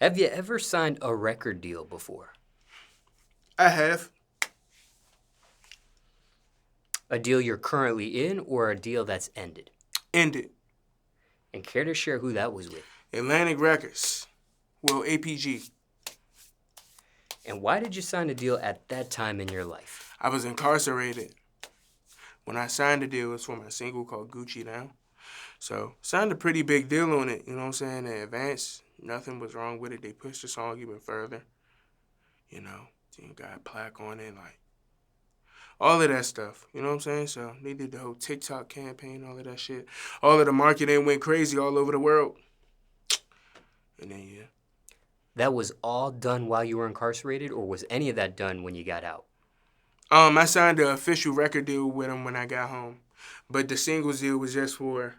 Have you ever signed a record deal before? I have. A deal you're currently in or a deal that's ended? Ended. And care to share who that was with? Atlantic Records. Well, APG. And why did you sign a deal at that time in your life? I was incarcerated. When I signed the deal, it was for my single called Gucci Down. So, signed a pretty big deal on it, you know what I'm saying, in advance. Nothing was wrong with it. They pushed the song even further. You know, got a plaque on it, like, all of that stuff, you know what I'm saying? So, they did the whole TikTok campaign, all of that shit. All of the marketing went crazy all over the world. And then, yeah. That was all done while you were incarcerated, or was any of that done when you got out? I signed an official record deal with them when I got home. But the singles deal was just for,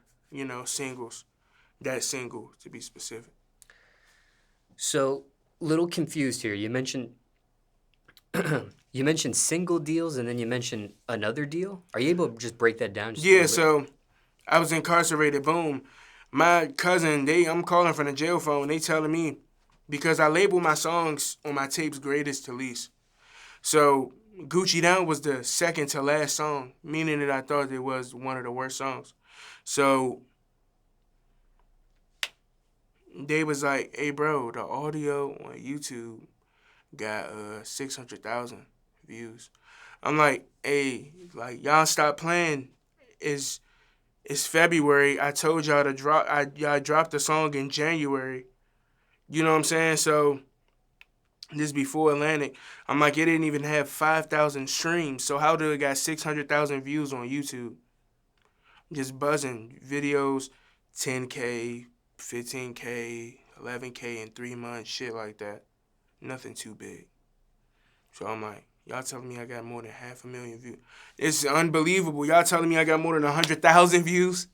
singles. That single, to be specific. So, little confused here. You mentioned you mentioned single deals and then you mentioned another deal. Are you able to just break that down just a Yeah, little bit? so I was incarcerated, boom. My cousin, I'm calling from the jail phone, they telling me, because I label my songs on my tapes greatest to least. So Gucci Down was the second to last song, meaning that I thought it was one of the worst songs. So they was like, hey bro, the audio on YouTube got 600,000 views. I'm like, hey, like y'all stop playing. It's February. I told y'all to drop. Y'all dropped the song in January. You know what I'm saying? So this before Atlantic. I'm like, it didn't even have 5,000 streams. So how do it got 600,000 views on YouTube? Just buzzing videos, 10K, 15K, 11K in 3 months, shit like that. Nothing too big. So I'm like, y'all telling me I got more than 500,000 views? It's unbelievable. Y'all telling me I got more than 100,000 views?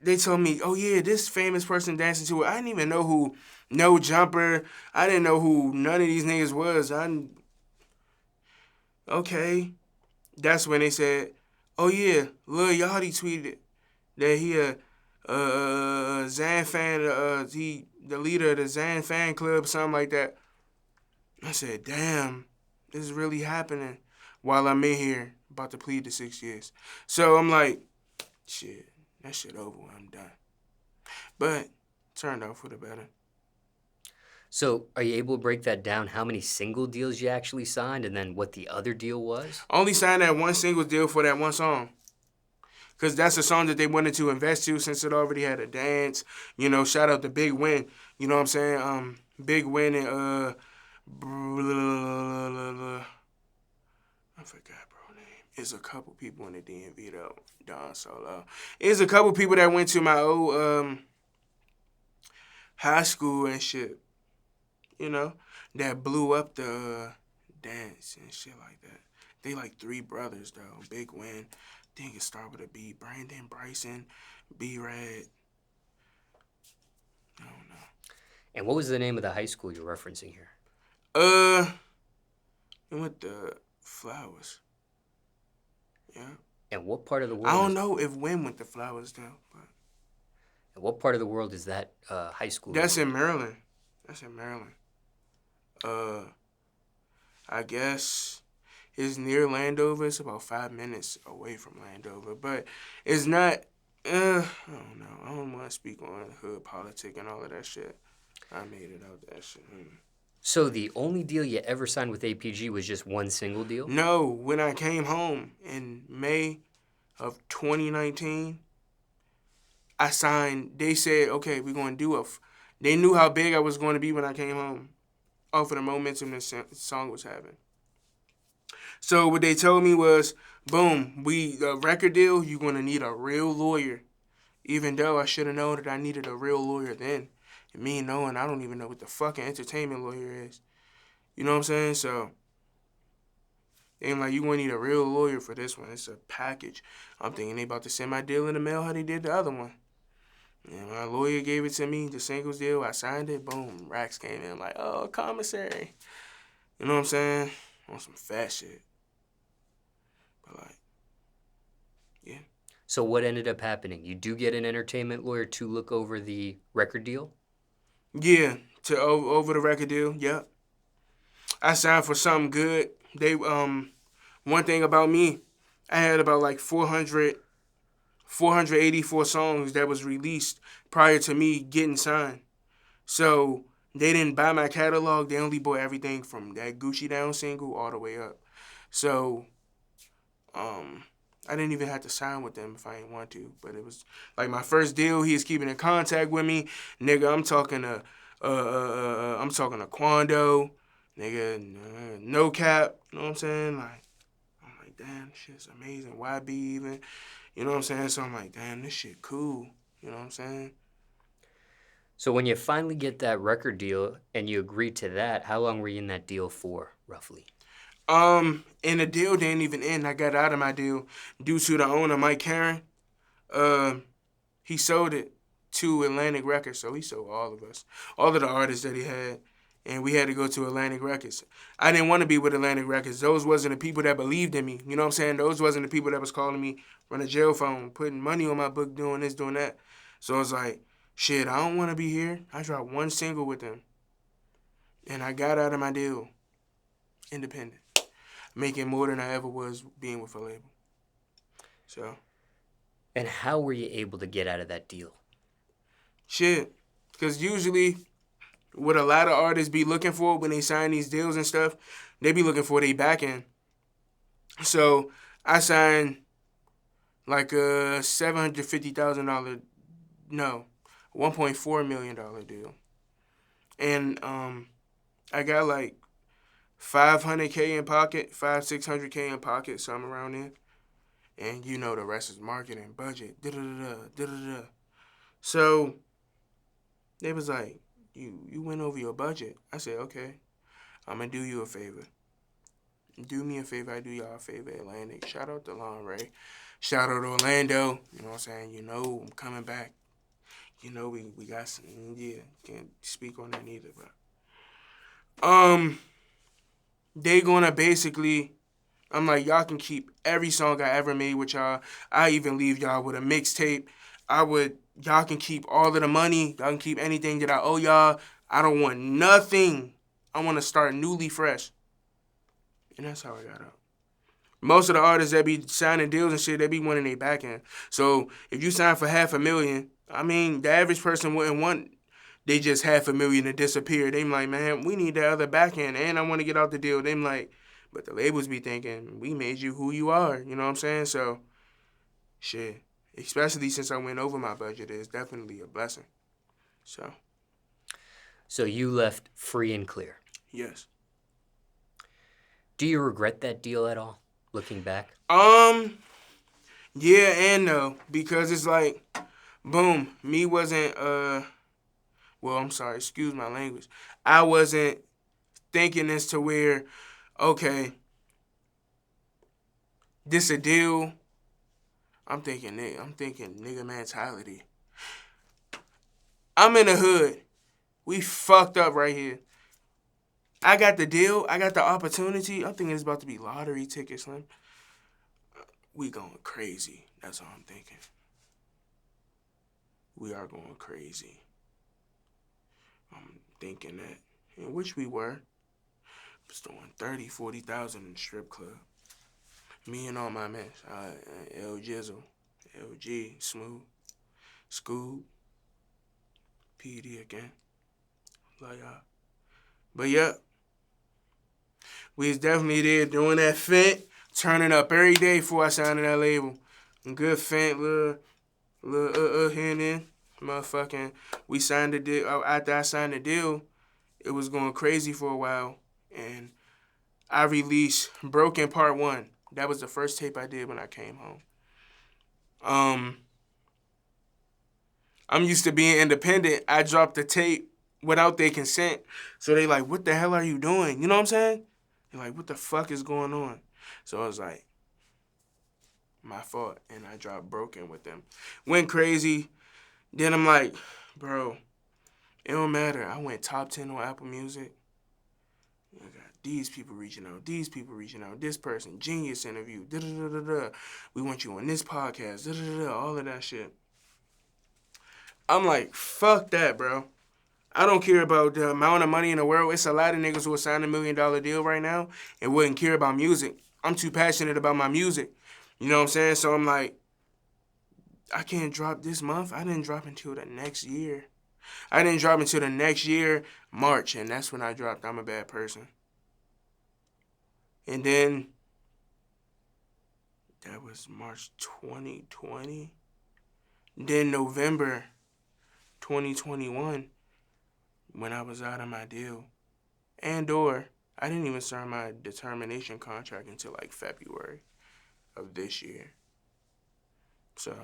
They told me, oh yeah, this famous person dancing to it. I didn't even know who No Jumper. I didn't know who none of these niggas was. Okay. That's when they said, oh yeah, Lil Yachty tweeted that he a Xan fan, he the leader of the Xan fan club, something like that. I said, damn, this is really happening while I'm in here about to plead to 6 years. So I'm like, shit, that shit over. I'm done. But turned out for the better. So, are you able to break that down? How many single deals you actually signed, and then what the other deal was? Only signed that one single deal for that one song. Because that's a song that they wanted to invest to since it already had a dance. You know, shout out to Big Win. You know what I'm saying? Big Win and, I forgot, bro, name. It's a couple people in the DMV, though. Don Solo. It's a couple people that went to my old high school and shit. You know? That blew up the dance and shit like that. They like three brothers, though. Big Win. I think it start with a B. Brandon, Bryson, B-Rad. I don't know. And what was the name of the high school you're referencing here? It went the Flowers. Yeah. And what part of the world? I don't know if Win went to Flowers though, but. And what part of the world is that high school? That's in Maryland. That's in Maryland. I guess it's near Landover. It's about 5 minutes away from Landover, but it's not. I don't know. I don't want to speak on hood politics and all of that shit. I made it out that shit. So the only deal you ever signed with APG was just one single deal? No, when I came home in May of 2019, I signed. They said, okay, we're going to do they knew how big I was going to be when I came home off of the momentum this song was having. So what they told me was, boom, the record deal, you're going to need a real lawyer. Even though I should have known that I needed a real lawyer then. And me knowing I don't even know what the fucking entertainment lawyer is. You know what I'm saying? So, they like, you going to need a real lawyer for this one. It's a package. I'm thinking they about to send my deal in the mail how they did the other one. And my lawyer gave it to me, the singles deal. I signed it. Boom. Racks came in like, oh, commissary. You know what I'm saying? On some fat shit. But like, yeah. So what ended up happening? You do get an entertainment lawyer to look over the record deal? Yeah, to over the record deal. Yep. I signed for something good. They one thing about me, I had about like 484 songs that was released prior to me getting signed. So they didn't buy my catalog. They only bought everything from that Gucci Down single all the way up. So um, I didn't even have to sign with them if I didn't want to. But it was like my first deal. He is keeping in contact with me, nigga. I'm talking to Quando, nigga. No cap. You know what I'm saying? Like I'm like, damn, this shit's amazing. YB even, you know what I'm saying? So I'm like, damn, this shit cool. You know what I'm saying? So when you finally get that record deal and you agree to that, how long were you in that deal for, roughly? And the deal didn't even end. I got out of my deal due to the owner, Mike Karen. Um, he sold it to Atlantic Records, so he sold all of us, all of the artists that he had, and we had to go to Atlantic Records. I didn't want to be with Atlantic Records. Those wasn't the people that believed in me. You know what I'm saying? Those wasn't the people that was calling me from the jail phone, putting money on my book, doing this, doing that. So I was like, shit, I don't want to be here. I dropped one single with them, and I got out of my deal, independent, making more than I ever was being with a label. So, And how were you able to get out of that deal? shit. Because usually, what a lot of artists be looking for when they sign these deals and stuff, they be looking for their back end. So, I signed like a $750,000, no, $1.4 million deal. And I got like 500K in pocket, 600K in pocket, something around there. And you know the rest is marketing, budget, da-da-da-da, da-da-da. So, they was like, you went over your budget. I said, okay, I'm going to do you a favor. Do me a favor, I do y'all a favor, Atlantic. Shout out to Lon Ray. Shout out to Orlando. You know what I'm saying? You know I'm coming back. You know we got some, yeah, can't speak on that neither, but they gonna basically, I'm like, y'all can keep every song I ever made with y'all. I even leave y'all with a mixtape. Y'all can keep all of the money. Y'all can keep anything that I owe y'all. I don't want nothing. I want to start newly fresh. And that's how I got out. Most of the artists that be signing deals and shit, they be wanting their back end. So if you sign for $500,000, I mean, the average person wouldn't want they just $500,000 to disappear. They be like, man, we need that other back end, and I want to get out the deal. They be like, but the labels be thinking, we made you who you are. You know what I'm saying? So, shit. Especially since I went over my budget, it's definitely a blessing. So, So you left free and clear. yes. Do you regret that deal at all, looking back? Yeah and no, because it's like, boom, me wasn't well, I'm sorry, excuse my language. I wasn't thinking this to where, okay, this a deal. I'm thinking nigga mentality. I'm in the hood. We fucked up right here. I got the deal. I got the opportunity. I'm thinking it's about to be lottery tickets, Slim. We going crazy. That's all I'm thinking. We are going crazy. I'm thinking that, in which we were. Was doing 30, 40,000 in the strip club. Me and all my men, L Jizzle, LG, Smooth, Scoob, PD again. Love y'all. But yeah, we was definitely there doing that Fent, turning up every day before I signed to that label. Good Fent, little here and there. Motherfucking, we signed the deal. After I signed the deal, it was going crazy for a while. And I released Broken Part 1. That was the first tape I did when I came home. I'm used to being independent. I dropped the tape without their consent. So they like, what the hell are you doing? You know what I'm saying? They're like, what the fuck is going on? So I was like, my fault. And I dropped Broken with them. Went crazy. Then I'm like, bro, it don't matter. I went top 10 on Apple Music. I got these people reaching out, this person, genius interview, da-da-da-da-da. We want you on this podcast, da-da-da-da, all of that shit. I'm like, fuck that, bro. I don't care about the amount of money in the world. It's a lot of niggas who will sign $1 million deal right now and wouldn't care about music. I'm too passionate about my music. You know what I'm saying? So I'm like, I can't drop this month. I didn't drop until the next year. I didn't drop until the next year, March, and that's when I dropped I'm a Bad Person. And then that was March 2020. Then November 2021, when I was out of my deal. And/or I didn't even sign my determination contract until like February of this year. So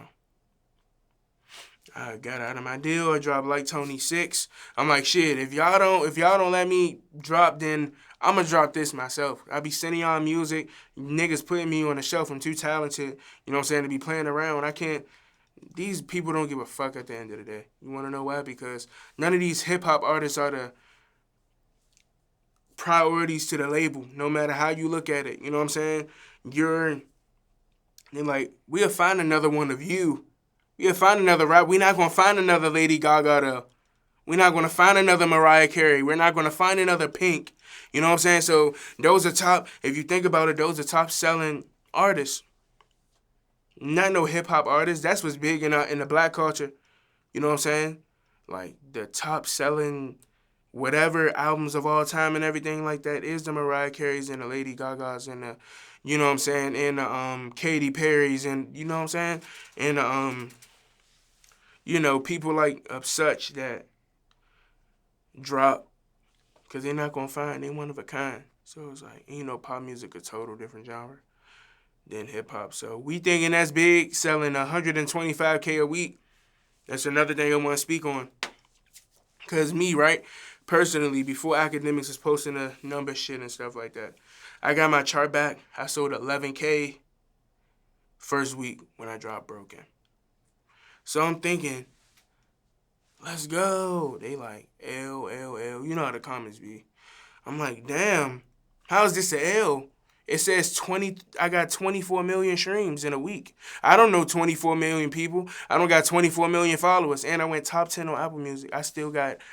I got out of my deal. I dropped Like Tony 6. I'm like, shit, if y'all don't let me drop, then I'ma drop this myself. I be sending y'all music. Niggas putting me on the shelf. I'm too talented, you know what I'm saying, to be playing around. I can't. These people don't give a fuck at the end of the day. You wanna know why? Because none of these hip hop artists are the priorities to the label, no matter how you look at it. You know what I'm saying? They're like, we'll find another one of you. We'll find another rap. We're not gonna find another Lady Gaga though. We're not gonna find another Mariah Carey. We're not gonna find another Pink. You know what I'm saying? So those are top, if you think about it, those are top selling artists. Not no hip hop artists. That's what's big in the black culture. You know what I'm saying? Like the top selling whatever albums of all time and everything like that is the Mariah Careys and the Lady Gagas and the, you know what I'm saying, and the Katy Perry's and, you know what I'm saying, and you know, people like of such that drop because they're not gonna find, they one of a kind. So it's like, you know, pop music a total different genre than hip hop. So we thinking that's big, selling 125K a week. That's another thing I want to speak on. Cause me, right, personally, before academics was posting the number shit and stuff like that, I got my chart back. I sold 11K first week when I dropped Broken. So I'm thinking, let's go. They like L, L, L. You know how the comments be. I'm like, damn, how is this a L? It says I got 24 million streams in a week. I don't know 24 million people. I don't got 24 million followers. And I went top 10 on Apple Music. I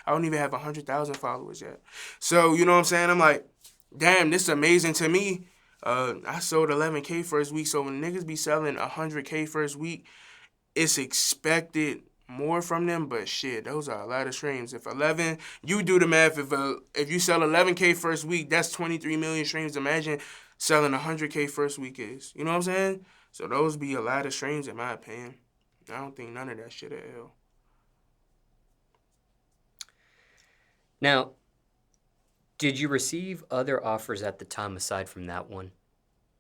don't even have 100,000 followers yet. So, you know what I'm saying? I'm like, damn, this is amazing to me. I sold 11K first week. So when niggas be selling 100K first week, it's expected more from them, but shit, those are a lot of streams. If 11, you do the math, if you sell 11K first week, that's 23 million streams. Imagine selling 100K first week is. You know what I'm saying? So those be a lot of streams in my opinion. I don't think none of that shit at L. Now, did you receive other offers at the time aside from that one?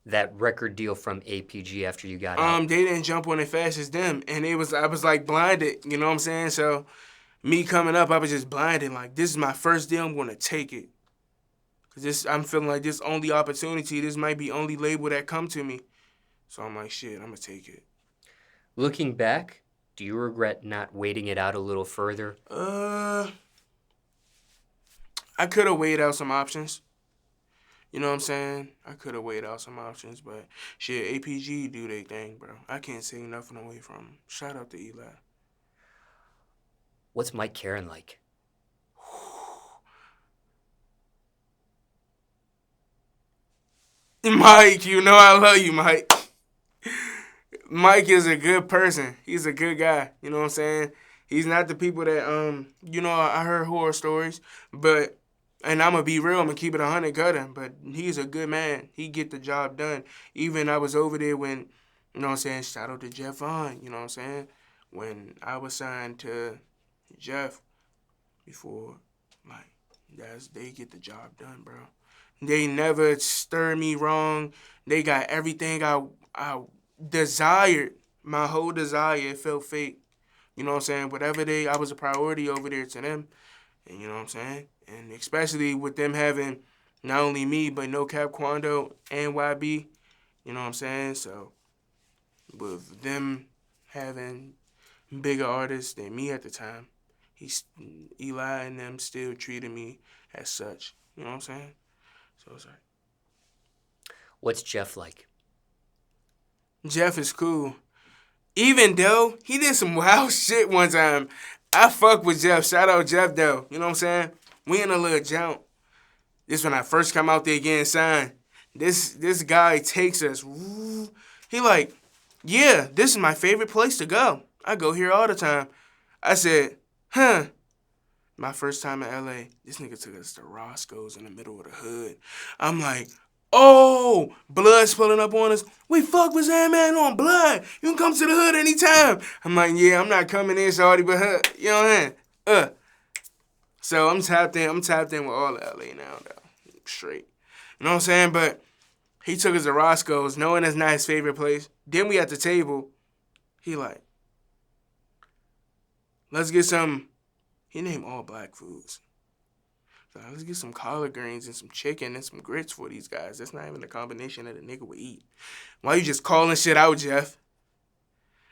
That record deal from APG after you got out? They didn't jump on it fast as them, and I was like blinded. You know what I'm saying? So me coming up, I was just blinded. Like, this is my first deal. I'm gonna take it. Cause I'm feeling like this only opportunity. This might be only label that come to me. So I'm like, shit, I'm gonna take it. Looking back, do you regret not waiting it out a little further? I could have weighed out some options. You know what I'm saying? I could have weighed out some options, but shit, APG do their thing, bro. I can't take nothing away from them. Shout out to Eli. What's Mike Karen like? Mike, you know I love you, Mike. Mike is a good person. He's a good guy. You know what I'm saying? He's not the people that, you know, I heard horror stories, but, and I'm going to be real, I'm going to keep it 100 gutter, but he's a good man. He get the job done. Even I was over there when, you know what I'm saying, shout out to Jeff Vaughn, you know what I'm saying? When I was signed to Jeff before, like, they get the job done, bro. They never stir me wrong. They got everything I desired. My whole desire, it felt fake. You know what I'm saying? Whatever I was a priority over there to them. And you know what I'm saying? And especially with them having not only me, but No Cap Quando and YB. You know what I'm saying? So with them having bigger artists than me at the time, Eli and them still treated me as such. You know what I'm saying? So it's like, What's Jeff like? Jeff is cool. Even though he did some wild shit one time. I fuck with Jeff. Shout out Jeff though. You know what I'm saying? We in a little jump. This when I first come out there getting signed. This guy takes us. He like, yeah, this is my favorite place to go. I go here all the time. I said, huh. My first time in LA, this nigga took us to Roscoe's in the middle of the hood. I'm like, oh, blood's pulling up on us. We fuck with Xanman on blood. You can come to the hood anytime. I'm like, yeah, I'm not coming in, shawty, but you know what I'm saying? So I'm tapped in. I'm tapped in with all of LA now, though. Straight. You know what I'm saying? But he took us to Roscoe's, knowing that's not his favorite place. Then we at the table. He like, let's get some. He named all black foods. So let's get some collard greens and some chicken and some grits for these guys. That's not even the combination that a nigga would eat. Why you just calling shit out, Jeff?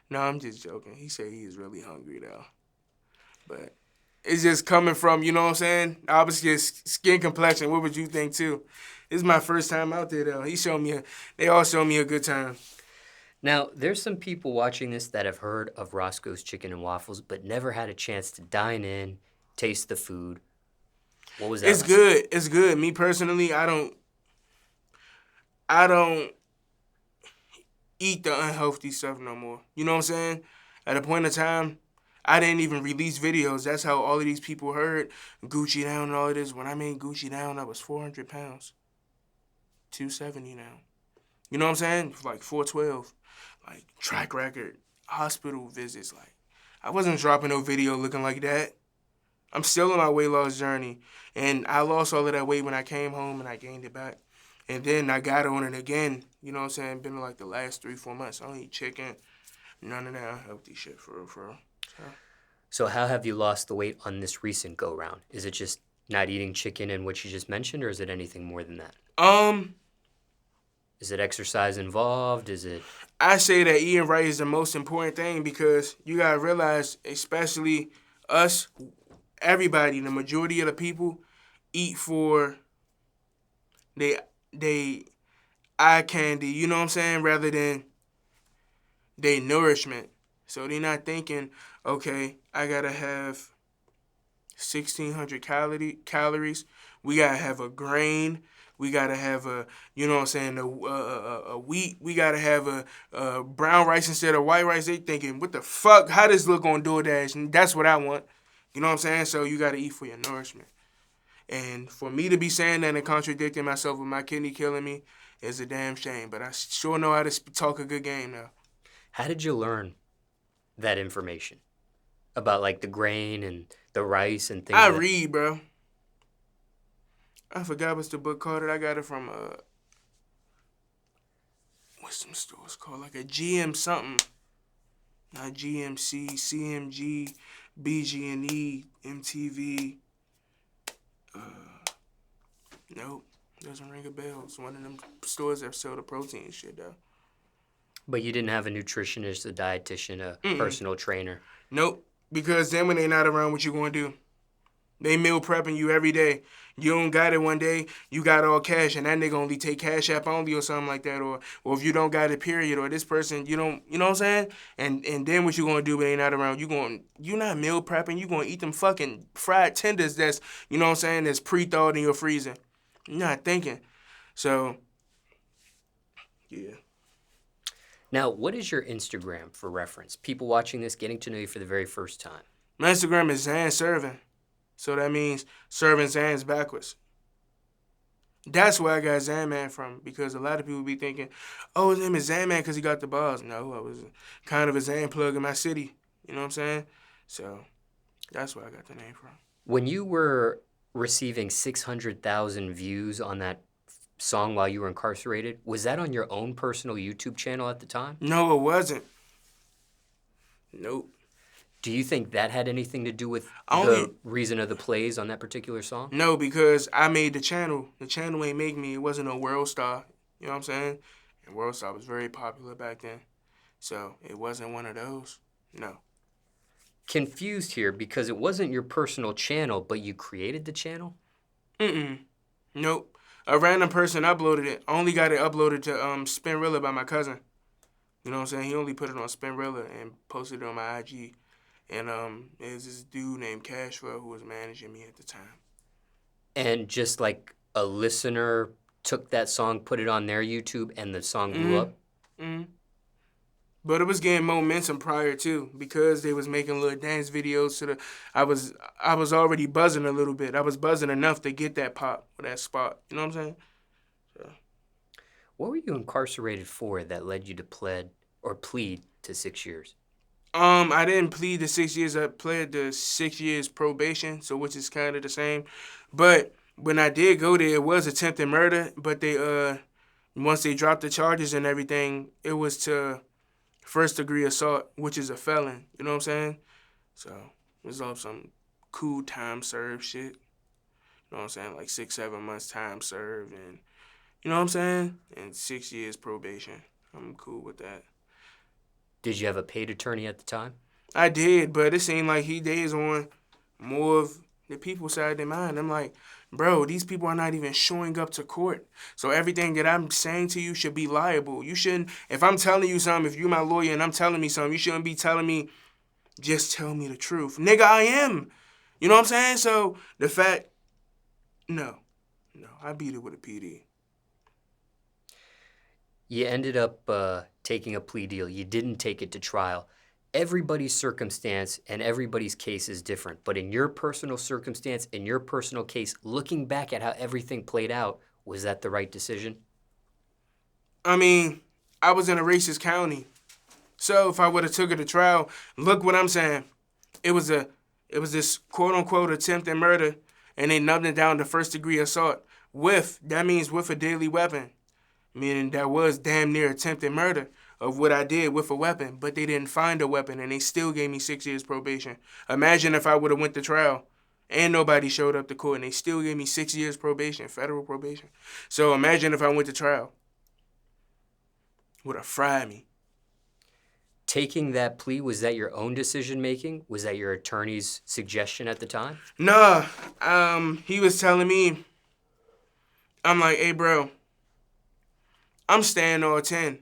No, I'm just joking. He said he's really hungry, though. But it's just coming from, you know what I'm saying? Obviously, skin complexion. What would you think, too? This is my first time out there, though. They all showed me a good time. Now, there's some people watching this that have heard of Roscoe's Chicken and Waffles, but never had a chance to dine in, taste the food. What was that? It's good. It's good. Me personally, I don't eat the unhealthy stuff no more. You know what I'm saying? At a point in time, I didn't even release videos. That's how all of these people heard Gucci down and all of this. When I made Gucci down, I was 400 pounds. 270 now. You know what I'm saying? Like 412. Like track record, hospital visits. Like I wasn't dropping no video looking like that. I'm still on my weight loss journey. And I lost all of that weight when I came home and I gained it back. And then I got on it again. You know what I'm saying? Been like the last 3-4 months. I don't eat chicken. None of that unhealthy shit for real. So how have you lost the weight on this recent go-round? Is it just not eating chicken and what you just mentioned, or is it anything more than that? Is it exercise involved? Is it... I say that eating right is the most important thing because you got to realize, especially us, everybody, the majority of the people eat for they eye candy, you know what I'm saying, rather than they nourishment. So they're not thinking, okay, I got to have 1,600 calories. We got to have a grain. We got to have you know what I'm saying, a wheat. We got to have a brown rice instead of white rice. They thinking, what the fuck? How does this look on DoorDash? And that's what I want. You know what I'm saying? So you got to eat for your nourishment. And for me to be saying that and contradicting myself with my kidney killing me is a damn shame. But I sure know how to talk a good game now. How did you learn that information about like the grain and the rice and things? I read, bro. I forgot what's the book called. I got it from what's them stores called? Like a GM something. Not GMC, CMG, BG&E, MTV. Nope. Doesn't ring a bell. It's one of them stores that sell the protein shit, though. But you didn't have a nutritionist, a dietitian, a personal trainer? Nope. Because then when they not around, what you gonna do? They meal prepping you every day. You don't got it one day, you got all cash, and that nigga only take Cash App only or something like that, or if you don't got it, period, or this person, you don't, you know what I'm saying? And then what you gonna do when they not around? You not meal prepping, you gonna eat them fucking fried tenders that's, you know what I'm saying, that's pre-thawed in your freezer. You're not thinking. So, yeah. Now, what is your Instagram for reference? People watching this getting to know you for the very first time. My Instagram is Xan Serving. So that means serving Xans backwards. That's where I got Xanman from, because a lot of people be thinking, oh, his name is Xanman because he got the balls. No, I was kind of a Xan plug in my city. You know what I'm saying? So that's where I got the name from. When you were receiving 600,000 views on that song while you were incarcerated, was that on your own personal YouTube channel at the time? No, it wasn't. Nope. Do you think that had anything to do with the reason of the plays on that particular song? No, because I made the channel. The channel ain't make me. It wasn't a World Star. You know what I'm saying? And World Star was very popular back then. So it wasn't one of those. No. Confused here because it wasn't your personal channel, but you created the channel? Nope. A random person uploaded it. I only got it uploaded to Spinrilla by my cousin. You know what I'm saying? He only put it on Spinrilla and posted it on my IG. And there's this dude named Cashwell who was managing me at the time. And just like a listener took that song, put it on their YouTube, and the song blew up? Mm-hmm. But it was getting momentum prior too, because they was making little dance videos to the. I was already buzzing a little bit. I was buzzing enough to get that pop or that spot. You know what I'm saying? So. What were you incarcerated for that led you to plead to 6 years? I didn't plead the 6 years. I pled the 6 years probation, so which is kind of the same. But when I did go there, it was attempted murder. But they once they dropped the charges and everything, it was to first degree assault, which is a felon. You know what I'm saying? So it was all some cool time served shit. You know what I'm saying? Like 6-7 months time served, and you know what I'm saying? And 6 years probation. I'm cool with that. Did you have a paid attorney at the time? I did, but it seemed like he is on more of the people's side than mine. I'm like, bro, these people are not even showing up to court. So everything that I'm saying to you should be liable. You shouldn't, if I'm telling you something, if you're my lawyer and I'm telling me something, you shouldn't be telling me, just tell me the truth. Nigga, I am. You know what I'm saying? So the fact, no, I beat it with a PD. You ended up taking a plea deal. You didn't take it to trial. Everybody's circumstance and everybody's case is different. But in your personal circumstance, in your personal case, looking back at how everything played out, was that the right decision? I mean, I was in a racist county. So if I would have took it to trial, look what I'm saying. It was this quote unquote attempted murder, and they nubbed it down to first degree assault with a deadly weapon, meaning that was damn near attempted murder of what I did with a weapon, but they didn't find a weapon and they still gave me 6 years probation. Imagine if I would have went to trial and nobody showed up to court and they still gave me 6 years probation, federal probation. So imagine if I went to trial. Would have fried me. Taking that plea, was that your own decision making? Was that your attorney's suggestion at the time? Nah, he was telling me, I'm like, hey bro, I'm staying on 10.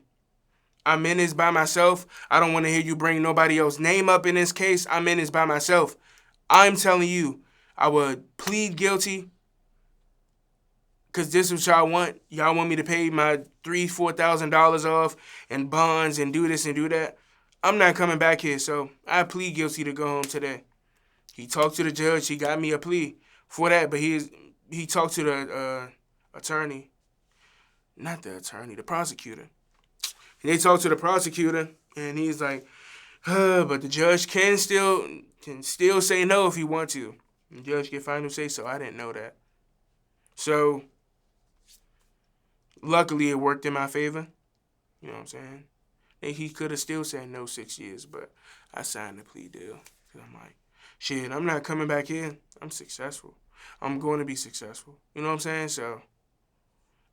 I'm in this by myself. I don't want to hear you bring nobody else's name up in this case. I'm in this by myself. I'm telling you, I would plead guilty because this is what y'all want. Y'all want me to pay my $3,000-$4,000 off and bonds and do this and do that. I'm not coming back here, so I plead guilty to go home today. He talked to the judge. He got me a plea for that, but he talked to the attorney. Not the attorney, the prosecutor. They talked to the prosecutor, and he's like, but the judge can still say no if he want to. The judge can final say so. I didn't know that. So, luckily, it worked in my favor. You know what I'm saying? And he could have still said no 6 years, but I signed the plea deal. Because I'm like, shit, I'm not coming back here. I'm successful. I'm going to be successful. You know what I'm saying? So,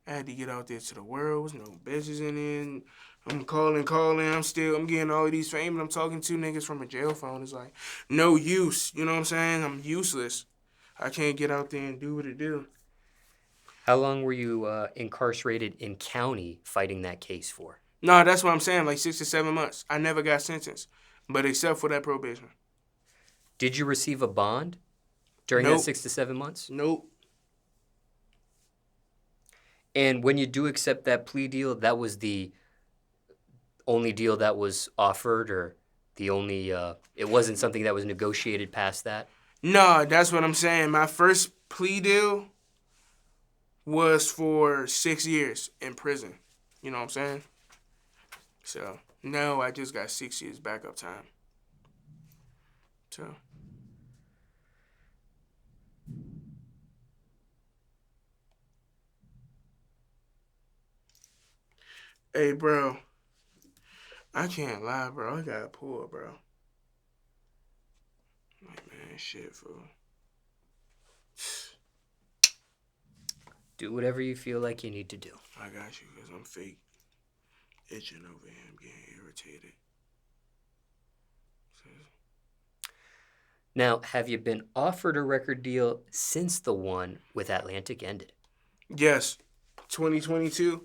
I had to get out there to the world. There's no bitches in it. I'm calling. I'm getting all of these fame, and I'm talking to niggas from a jail phone. It's like, no use. You know what I'm saying? I'm useless. I can't get out there and do what it do. How long were you incarcerated in county fighting that case for? No, that's what I'm saying, like 6 to 7 months. I never got sentenced, but except for that probation. Did you receive a bond during that 6 to 7 months? Nope. And when you do accept that plea deal, that was the only deal that was offered, or the only, it wasn't something that was negotiated past that? No, that's what I'm saying. My first plea deal was for 6 years in prison. You know what I'm saying? So, no, I just got 6 years backup time. So. Hey, bro. I can't lie, bro. I got poor, bro. Like, man, shit, fool. Do whatever you feel like you need to do. I got you, because I'm fake. Itching over here. I'm getting irritated. So. Now, have you been offered a record deal since the one with Atlantic ended? Yes. 2022.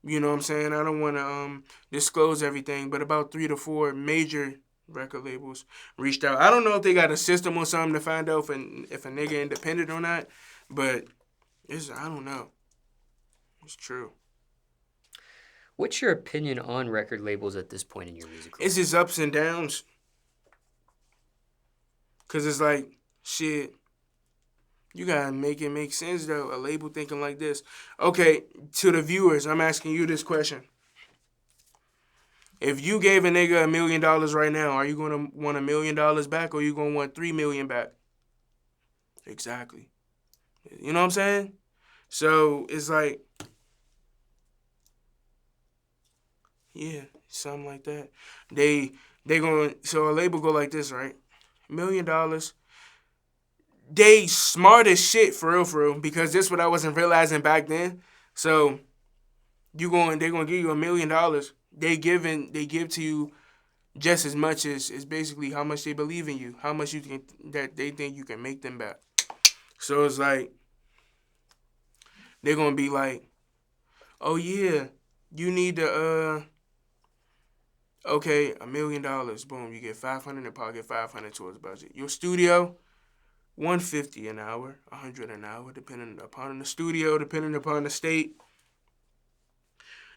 You know what I'm saying? I don't want to disclose everything, but about 3 to 4 major record labels reached out. I don't know if they got a system or something to find out if a nigga independent or not, but I don't know. It's true. What's your opinion on record labels at this point in your music career? It's just ups and downs. Cause it's like, shit, you gotta make it make sense though. A label thinking like this. Okay, to the viewers, I'm asking you this question. If you gave a nigga $1 million right now, are you gonna want $1 million back or you gonna want $3 million back? Exactly. You know what I'm saying? So it's like, yeah, something like that. They going so a label go like this, right? $1 million. They smart as shit for real, because this what I wasn't realizing back then. So they gonna give you $1 million. They give to you just as much as basically how much they believe in you, how much you can that they think you can make them back. So it's like they're gonna be like, oh yeah, you need to okay, $1 million, boom, you get 500 in pocket, 500 towards budget. Your studio, 150 an hour, 100 an hour, depending upon the studio, depending upon the state.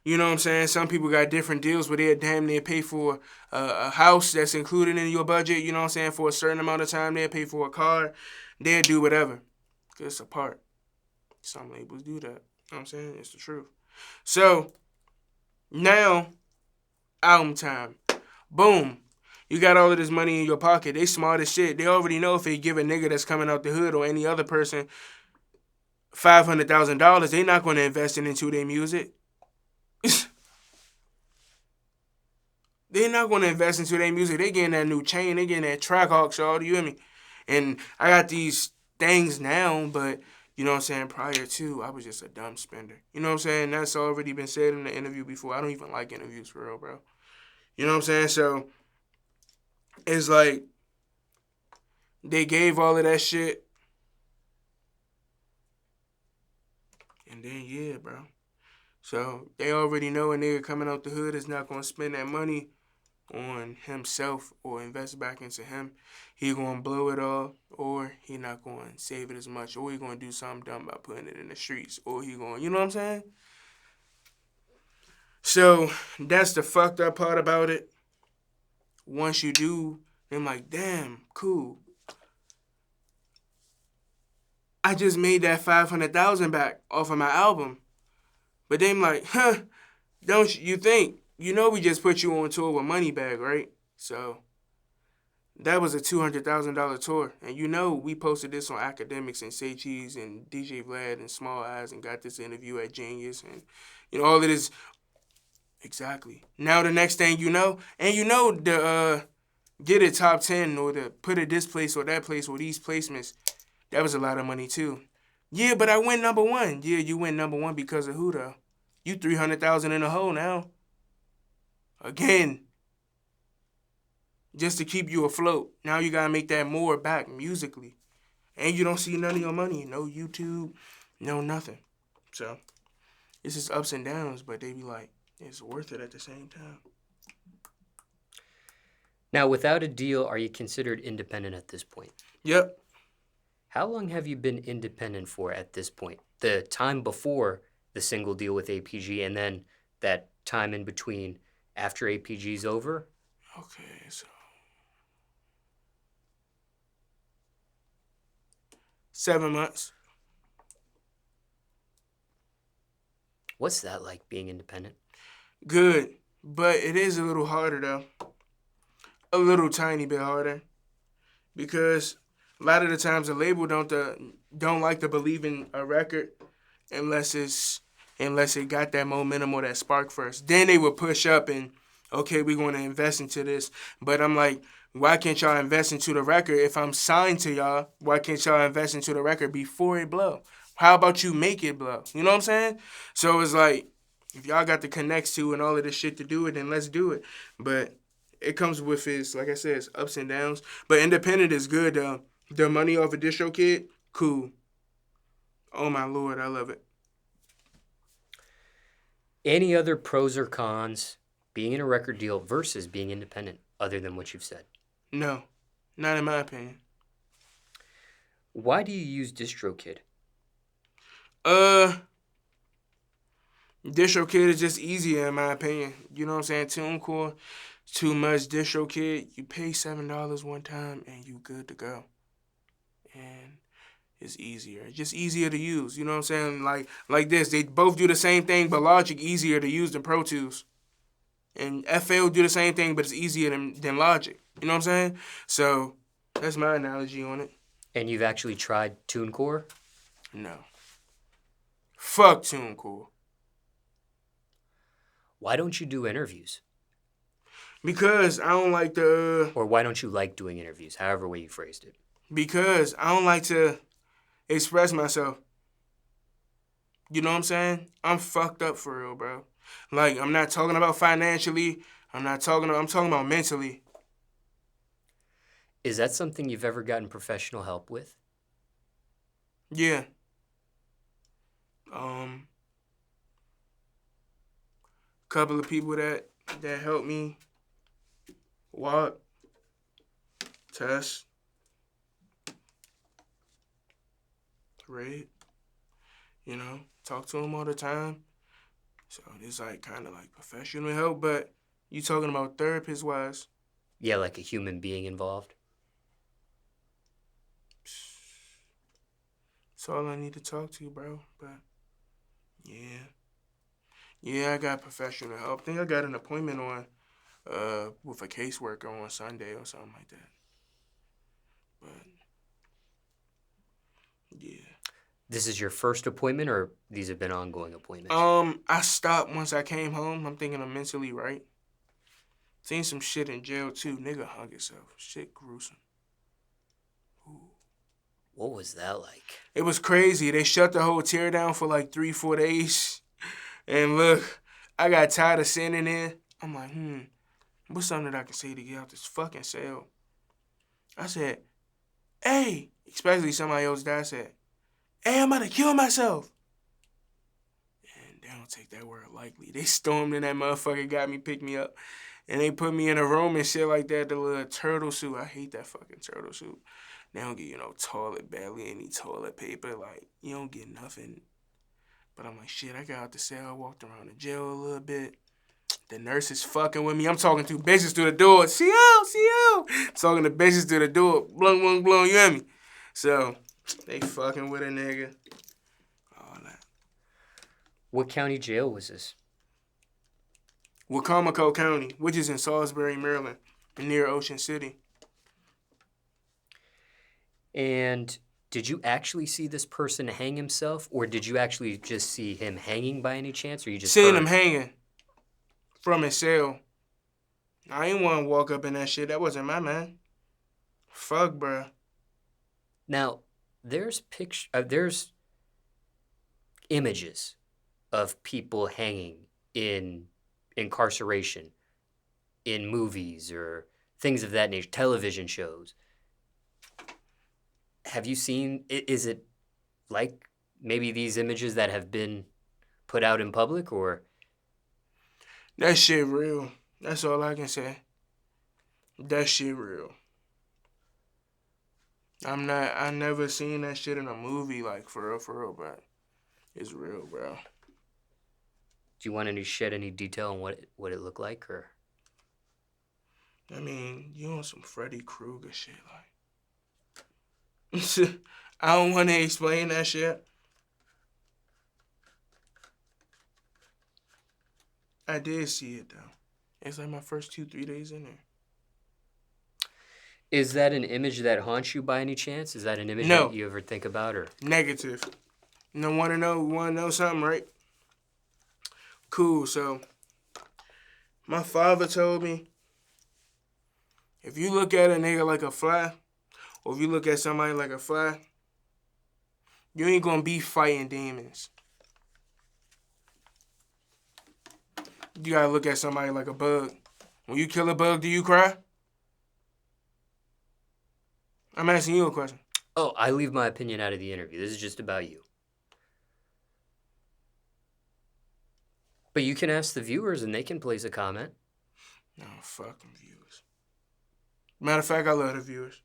You know what I'm saying? Some people got different deals where they'll damn near pay for a house that's included in your budget. You know what I'm saying? For a certain amount of time, they'll pay for a car. They'll do whatever. Because it's a part. Some labels do that. You know what I'm saying? It's the truth. So, now, album time. Boom. You got all of this money in your pocket. They smart as shit. They already know if they give a nigga that's coming out the hood or any other person $500,000, they not going to invest it into their music. They're not going to invest into their music. They getting that new chain. They getting that Trackhawk, y'all. You hear me? And I got these things now, but you know what I'm saying? Prior to, I was just a dumb spender. You know what I'm saying? That's already been said in the interview before. I don't even like interviews for real, bro. You know what I'm saying? So it's like they gave all of that shit. And then, yeah, bro. So they already know a nigga coming out the hood is not going to spend that money on himself or invest back into him. He gonna blow it all, or he not gonna save it as much, or he gonna do something dumb by putting it in the streets, or he gonna, you know what I'm saying? So that's the fucked up part about it. Once you do, I'm like, damn, cool. I just made that 500,000 back off of my album, but then like, don't you think? You know we just put you on tour with Moneybag, right? So that was a $200,000 tour. And you know we posted this on Academics and Say Cheese and DJ Vlad and Small Eyes and got this interview at Genius and, you know, all of this. Exactly. Now the next thing you know, and you know the get it top 10 or to put it this place or that place or these placements, that was a lot of money too. Yeah, but I went number one. Yeah, you went number one because of who though? You 300,000 in the hole now. Again, just to keep you afloat. Now you gotta make that more back musically. And you don't see none of your money. No YouTube, no nothing. So, it's just ups and downs, but they be like, it's worth it at the same time. Now, without a deal, are you considered independent at this point? Yep. How long have you been independent for at this point? The time before the single deal with APG and then that time in between after APG's over? Okay, so 7 months. What's that like, being independent? Good, but it is a little harder though. A little tiny bit harder, because a lot of the times a label don't like to believe in a record unless it got that momentum or that spark first. Then they will push up and, okay, we're going to invest into this. But I'm like, why can't y'all invest into the record if I'm signed to y'all? Why can't y'all invest into the record before it blow? How about you make it blow? You know what I'm saying? So it's like, if y'all got the connects to and all of this shit to do it, then let's do it. But it comes with its, like I said, it's ups and downs. But independent is good, though. The money off a distro kid, cool. Oh, my Lord, I love it. Any other pros or cons being in a record deal versus being independent? other than what you've said? No, not in my opinion. Why do you use DistroKid? DistroKid is just easier in my opinion. You know what I'm saying? TuneCore, too much. DistroKid, you pay $7 one time and you good to go. And it's easier. It's just easier to use. You know what I'm saying? Like this, they both do the same thing, but Logic easier to use than Pro Tools. And FL do the same thing, but it's easier than Logic. You know what I'm saying? So that's my analogy on it. And you've actually tried TuneCore? No. Fuck TuneCore. Why don't you do interviews? Because I don't like the... Or why don't you like doing interviews, however way you phrased it? Because I don't like to express myself. You know what I'm saying? I'm fucked up for real, bro. Like, I'm not talking about financially. I'm talking about mentally. Is that something you've ever gotten professional help with? Yeah. Couple of people that helped me walk, test, read, you know, talk to them all the time. So it's like kind of like professional help, but you talking about therapist-wise? Yeah, like a human being involved? That's all I need to talk to, bro. But yeah. Yeah, I got professional help. I think I got an appointment on with a caseworker on Sunday or something like that. But yeah. This is your first appointment, or these have been ongoing appointments? I stopped once I came home. I'm thinking I'm mentally right. Seen some shit in jail too. Nigga hung himself. Shit gruesome. Ooh. What was that like? It was crazy. They shut the whole tear down for like 3-4 days. And look, I got tired of sitting in. I'm like, what's something that I can say to get out this fucking cell? I said, hey, especially somebody else that said, hey, I'm about to kill myself. And they don't take that word lightly. They stormed in that motherfucker, got me, picked me up. And they put me in a room and shit like that, the little turtle suit. I hate that fucking turtle suit. They don't get, toilet, barely any toilet paper. Like, you don't get nothing. But I'm like, shit, I got out the cell. I walked around the jail a little bit. The nurse is fucking with me. I'm talking to bitches through the door. See you. Talking to bitches through the door. Blung, blung, blung, you hear me? So, they fucking with a nigga. All that. What county jail was this? Wacomico County, which is in Salisbury, Maryland, near Ocean City. And did you actually see this person hang himself, or did you actually just see him hanging by any chance, or you just Seen heard? him hanging from his cell. I ain't want to walk up in that shit. That wasn't my man. Fuck, bruh. Now, there's images of people hanging in incarceration in movies or things of that nature, television shows. Have you seen, is it like maybe these images that have been put out in public, or? That shit real. That's all I can say. That shit real. I never seen that shit in a movie, like, for real, but it's real, bro. Do you want to shed any detail on what it looked like, or? I mean, you on some Freddy Krueger shit, like. I don't want to explain that shit. I did see it, though. It's like my first 2-3 days in there. Is that an image that haunts you by any chance? Is that an image No. that you ever think about, or? Negative. You want to know something, right? Cool, so my father told me, if you look at a nigga like a fly, or if you look at somebody like a fly, you ain't gonna be fighting demons. You gotta look at somebody like a bug. When you kill a bug, do you cry? I'm asking you a question. Oh, I leave my opinion out of the interview. This is just about you. But you can ask the viewers and they can place a comment. No, fuck them viewers. Matter of fact, I love the viewers.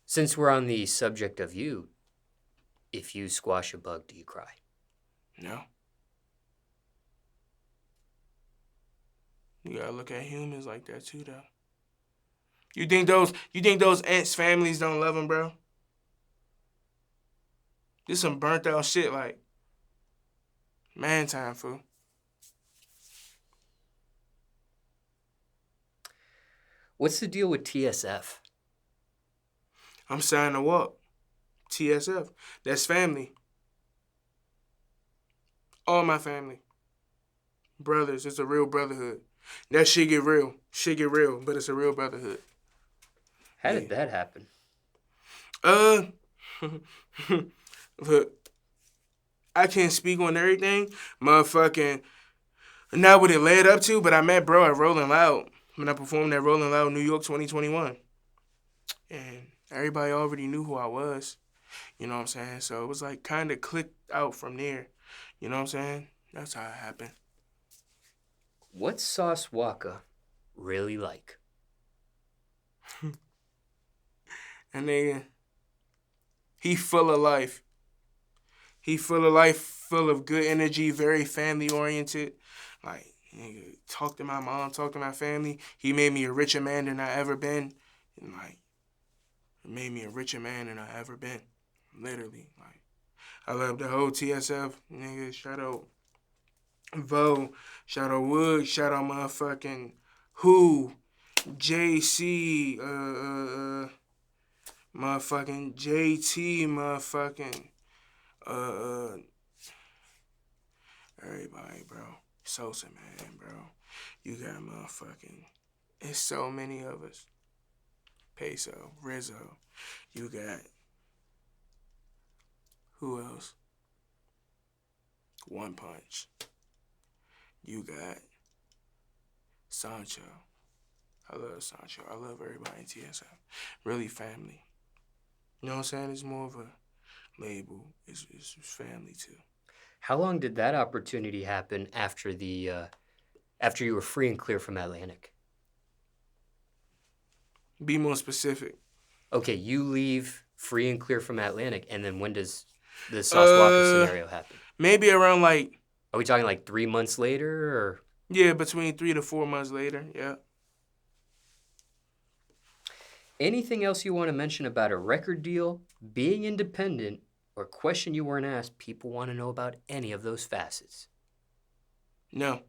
Since we're on the subject of you, if you squash a bug, do you cry? No. You gotta look at humans like that too, though. You think those ants' families don't love them, bro? This some burnt out shit, like, man time, fool. What's the deal with TSF? I'm signing to walk. TSF. That's family. All my family. Brothers. It's a real brotherhood. That shit get real. Shit get real, but it's a real brotherhood. How did that happen? Look, I can't speak on everything. Motherfucking, not what it led up to, but I met bro at Rolling Loud when I performed at Rolling Loud, New York, 2021. And everybody already knew who I was. You know what I'm saying? So it was like kind of clicked out from there. You know what I'm saying? That's how it happened. What's Sauce Walka really like? And nigga, he full of life. He full of life, full of good energy, very family oriented. Like, nigga, talk to my mom, talk to my family. He made me a richer man than I ever been. And like, it made me a richer man than I ever been. Literally. Like, I love the whole TSF. Nigga, shout out Vo, shout out Wood, shout out motherfucking Who, JC, motherfucking JT, motherfucking, everybody, bro. Sosa, man, bro. You got motherfucking, it's so many of us. Peso, Rizzo. You got, who else? One Punch. You got Sancho. I love Sancho. I love everybody in TSF. Really family. You know what I'm saying? It's more of a label. It's family too. How long did that opportunity happen after after you were free and clear from Atlantic? Be more specific. Okay, you leave free and clear from Atlantic, and then when does the Sauce Walka scenario happen? Maybe around like, Are we talking like 3 months later, or? yeah, between 3 to 4 months later, yeah. Anything else you want to mention about a record deal, being independent, or question you weren't asked? People want to know about any of those facets. No.